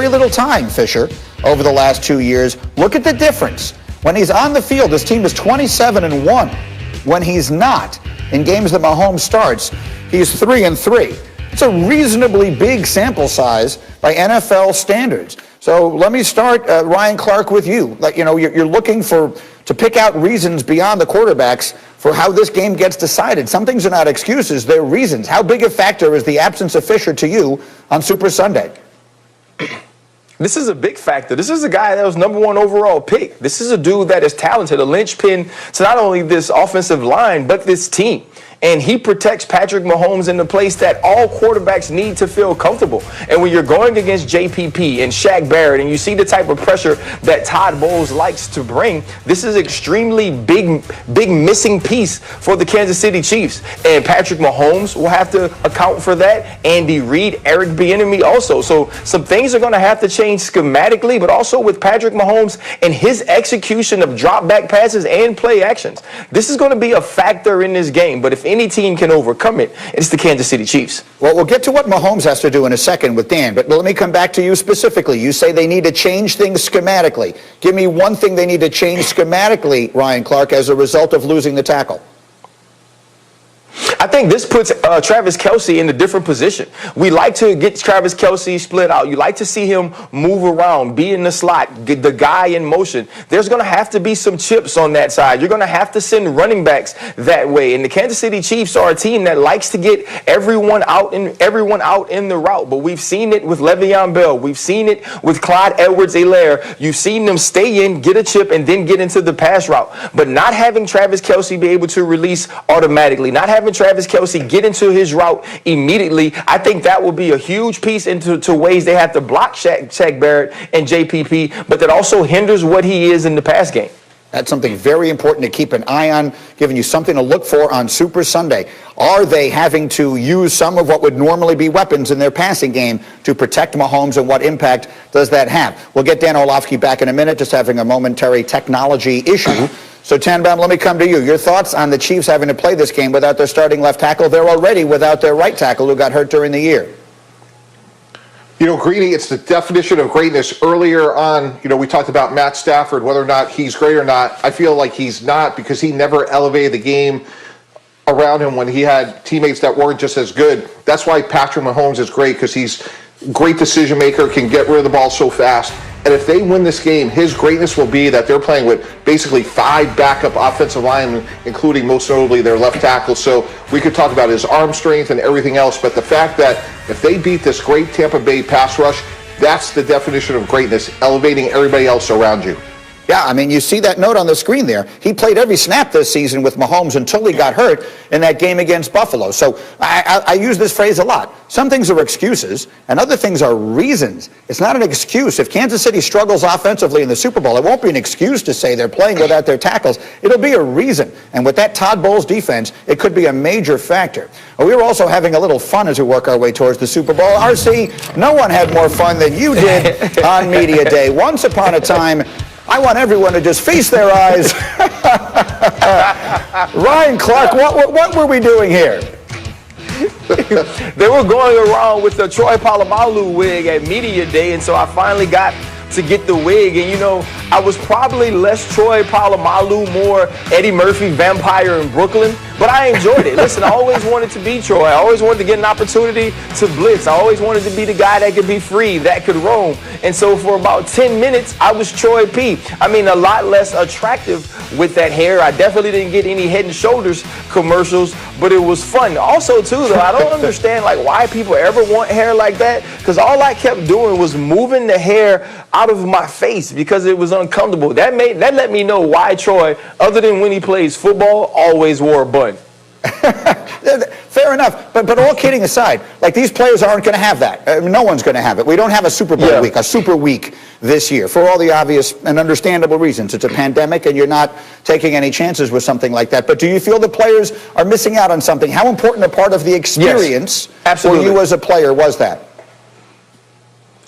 very little time, Fisher, over the last 2 years. Look at the difference. When he's on the field, his team is 27-1. When he's not, in games that Mahomes starts, he's 3-3. It's a reasonably big sample size by NFL standards. So let me start, Ryan Clark, with you. Like, you're looking to pick out reasons beyond the quarterbacks for how this game gets decided. Some things are not excuses, they're reasons. How big a factor is the absence of Fisher to you on Super Sunday? This is a big factor. This is a guy that was #1 overall pick. This is a dude that is talented, a linchpin to not only this offensive line, but this team. And he protects Patrick Mahomes in the place that all quarterbacks need to feel comfortable. And when you're going against JPP and Shaq Barrett, and you see the type of pressure that Todd Bowles likes to bring, this is extremely big missing piece for the Kansas City Chiefs. And Patrick Mahomes will have to account for that. Andy Reid, Eric Bieniemy also. So some things are going to have to change schematically, but also with Patrick Mahomes and his execution of drop back passes and play actions. This is going to be a factor in this game. But if any team can overcome it, it's the Kansas City Chiefs. Well, we'll get to what Mahomes has to do in a second with Dan, but let me come back to you specifically. You say they need to change things schematically. Give me one thing they need to change schematically, Ryan Clark, as a result of losing the tackle. I think this puts Travis Kelce in a different position. We like to get Travis Kelce split out. You like to see him move around, be in the slot, get the guy in motion. There's going to have to be some chips on that side. You're going to have to send running backs that way. And the Kansas City Chiefs are a team that likes to get everyone out in the route. But we've seen it with Le'Veon Bell. We've seen it with Clyde Edwards-Helaire. You've seen them stay in, get a chip, and then get into the pass route. But not having Travis Kelce be able to release automatically, not having Travis Kelce get into his route immediately, I think that will be a huge piece into ways they have to block Shaq Barrett and JPP, but that also hinders what he is in the pass game. That's something very important to keep an eye on, giving you something to look for on Super Sunday. Are they having to use some of what would normally be weapons in their passing game to protect Mahomes, and what impact does that have? We'll get Dan Orlovsky back in a minute, just having a momentary technology issue. So, Tanbaum, let me come to you. Your thoughts on the Chiefs having to play this game without their starting left tackle? They're already without their right tackle, who got hurt during the year. Greeny, it's the definition of greatness. Earlier on, we talked about Matt Stafford, whether or not he's great or not. I feel like he's not, because he never elevated the game around him when he had teammates that weren't just as good. That's why Patrick Mahomes is great, because he's a great decision maker, can get rid of the ball so fast. And if they win this game, his greatness will be that they're playing with basically 5 backup offensive linemen, including most notably their left tackle. So we could talk about his arm strength and everything else, but the fact that if they beat this great Tampa Bay pass rush, that's the definition of greatness, elevating everybody else around you. Yeah, I mean, you see that note on the screen there. He played every snap this season with Mahomes until he got hurt in that game against Buffalo. So I use this phrase a lot. Some things are excuses, and other things are reasons. It's not an excuse. If Kansas City struggles offensively in the Super Bowl, it won't be an excuse to say they're playing without their tackles. It'll be a reason. And with that Todd Bowles defense, it could be a major factor. We were also having a little fun as we work our way towards the Super Bowl. RC, no one had more fun than you did on Media Day. Once upon a time, I want everyone to just feast their eyes. Ryan Clark, what were we doing here? They were going around with the Troy Polamalu wig at Media Day, and so I finally got to get the wig. And I was probably less Troy Polamalu, more Eddie Murphy, Vampire in Brooklyn, but I enjoyed it. Listen, I always wanted to be Troy. I always wanted to get an opportunity to blitz. I always wanted to be the guy that could be free, that could roam. And so for about 10 minutes, I was Troy P. I mean, a lot less attractive with that hair. I definitely didn't get any Head and Shoulders commercials, but it was fun. Also, too, though, I don't understand why people ever want hair like that, because all I kept doing was moving the hair out of my face because it was uncomfortable. That let me know why Troy, other than when he plays football, always wore a bun. Fair enough, but all kidding aside, these players aren't going to have that. No one's going to have it. We don't have a Super Bowl week, a Super Week this year, for all the obvious and understandable reasons. It's a pandemic, and you're not taking any chances with something like that. But do you feel the players are missing out on something? How important a part of the experience for you as a player was that?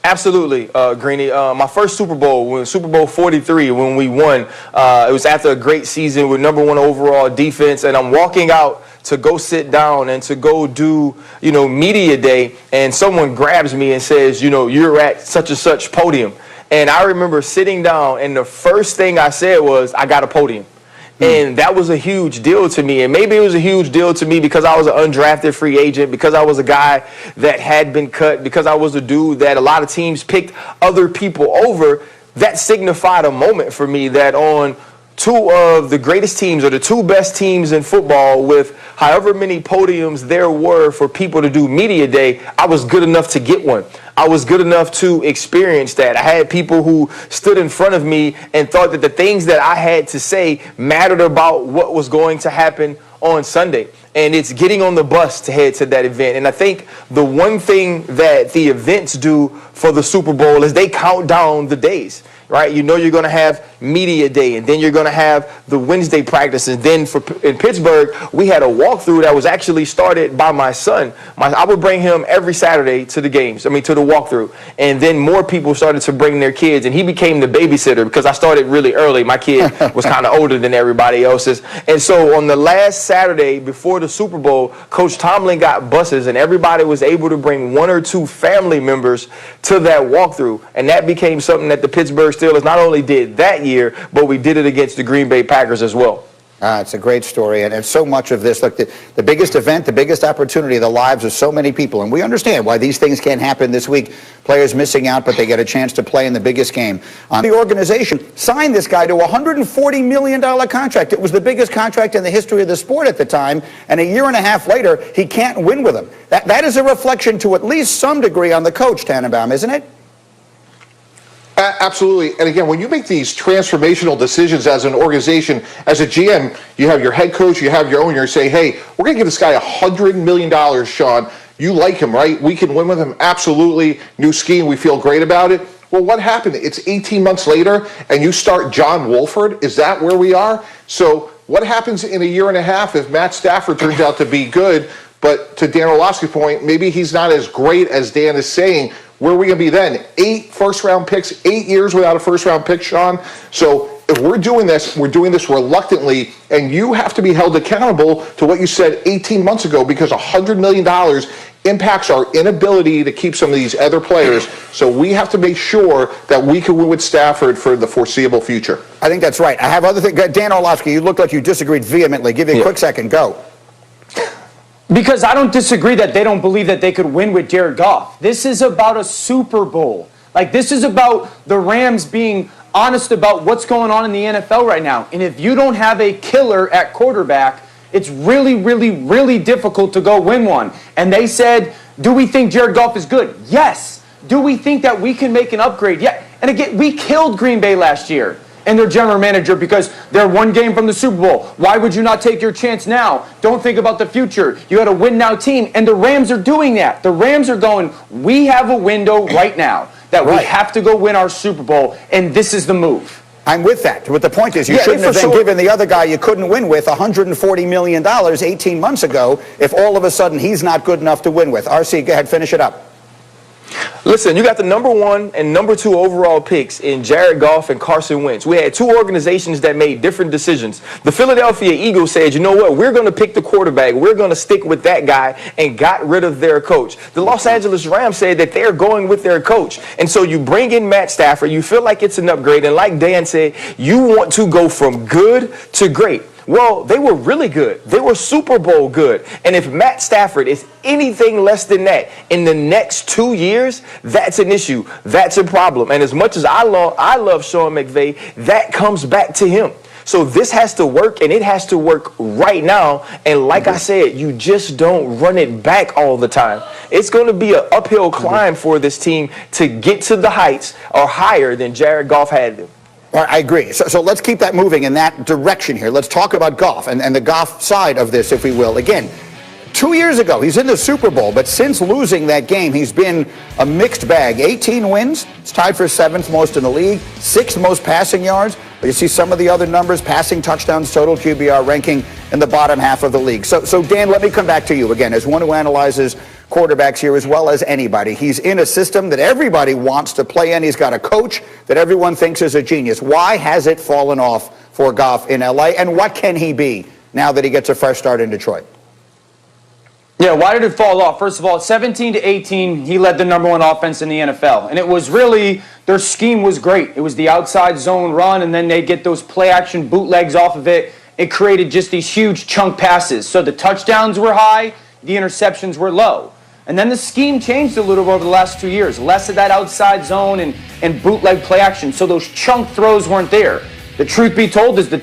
Absolutely, Greeny. My first Super Bowl, Super Bowl 43, when we won, it was after a great season with #1 overall defense, and I'm walking out to go sit down and to go do, media day, and someone grabs me and says, you're at such and such podium. And I remember sitting down, and the first thing I said was, I got a podium. And that was a huge deal to me. And maybe it was a huge deal to me because I was an undrafted free agent, because I was a guy that had been cut, because I was a dude that a lot of teams picked other people over. That signified a moment for me that on two of the greatest teams, or the two best teams in football, with however many podiums there were for people to do media day, I was good enough to get one. I was good enough to experience that. I had people who stood in front of me and thought that the things that I had to say mattered about what was going to happen on Sunday. And it's getting on the bus to head to that event. And I think the one thing that the events do for the Super Bowl is they count down the days, right? You're going to have media day, and then you're going to have the Wednesday practice. And then in Pittsburgh, we had a walkthrough that was actually started by my son. I would bring him every Saturday to the games, to the walkthrough. And then more people started to bring their kids, and he became the babysitter because I started really early. My kid was kind of older than everybody else's. And so on the last Saturday before the Super Bowl, Coach Tomlin got buses, and everybody was able to bring one or two family members to that walkthrough. And that became something that the Pittsburgh Steelers not only did that year, but we did it against the Green Bay Packers as well. It's a great story, and so much of this, look, the biggest event, the biggest opportunity, the lives of so many people, and we understand why these things can't happen this week. Players missing out, but they get a chance to play in the biggest game. The organization signed this guy to a $140 million contract. It was the biggest contract in the history of the sport at the time, and a year and a half later, he can't win with him. That is a reflection to at least some degree on the coach, Tannenbaum, isn't it? Absolutely. And again, when you make these transformational decisions as an organization, as a GM, you have your head coach, you have your owner, you say, hey, we're going to give this guy $100 million, Sean. You like him, right? We can win with him. Absolutely. New scheme. We feel great about it. Well, what happened? It's 18 months later, and you start John Wolford. Is that where we are? So what happens in a year and a half if Matt Stafford turns out to be good, but to Dan Orlovsky's point, maybe he's not as great as Dan is saying? Where are we going to be then? 8 first-round picks, 8 years without a first-round pick, Sean. So if we're doing this reluctantly, and you have to be held accountable to what you said 18 months ago, because $100 million impacts our inability to keep some of these other players. So we have to make sure that we can win with Stafford for the foreseeable future. I think that's right. I have other things. Dan Orlovsky, you look like you disagreed vehemently. Give me a quick second. Go. Because I don't disagree that they don't believe that they could win with Jared Goff. This is about a Super Bowl. This is about the Rams being honest about what's going on in the NFL right now. And if you don't have a killer at quarterback, it's really, really, really difficult to go win one. And they said, do we think Jared Goff is good? Yes. Do we think that we can make an upgrade? Yeah. And again, we killed Green Bay last year and their general manager because they're one game from the Super Bowl. Why would you not take your chance now? Don't think about the future. You had a win-now team, and the Rams are doing that. The Rams are going, we have a window right now that we have to go win our Super Bowl, and this is the move. I'm with that. But the point is, you shouldn't have then given the other guy you couldn't win with $140 million 18 months ago if all of a sudden he's not good enough to win with. RC, go ahead, finish it up. Listen, you got the number 1 and number 2 overall picks in Jared Goff and Carson Wentz. We had 2 organizations that made different decisions. The Philadelphia Eagles said, you know what, we're going to pick the quarterback. We're going to stick with that guy, and got rid of their coach. The Los Angeles Rams said that they're going with their coach. And so you bring in Matt Stafford. You feel like it's an upgrade. And like Dan said, you want to go from good to great. Well, they were really good. They were Super Bowl good. And if Matt Stafford is anything less than that in the next 2 years, that's an issue. That's a problem. And as much as I love Sean McVay, that comes back to him. So this has to work, and it has to work right now. And like I said, you just don't run it back all the time. It's going to be an uphill climb for this team to get to the heights or higher than Jared Goff had them. All right, I agree. So let's keep that moving in that direction here. Let's talk about Goff and the Goff side of this, if we will. Again, 2 years ago, he's in the Super Bowl, but since losing that game, he's been a mixed bag. 18 wins. It's tied for 7th most in the league, 6th most passing yards. But you see some of the other numbers, passing touchdowns, total QBR ranking in the bottom half of the league. So Dan, let me come back to you again as one who analyzes quarterbacks here as well as anybody. He's in a system that everybody wants to play in. He's got a coach that everyone thinks is a genius. Why has it fallen off for Goff in LA, and what can he be now that he gets a fresh start in Detroit? Yeah, why did it fall off? First of all, 17 to 18, he led the number one offense in the NFL. And it was really, their scheme was great. It was the outside zone run, and then they get those play action bootlegs off of it. It created just these huge chunk passes. So the touchdowns were high, the interceptions were low. And then the scheme changed a little over the last 2 years. Less of that outside zone and bootleg play action. So those chunk throws weren't there. The truth be told is the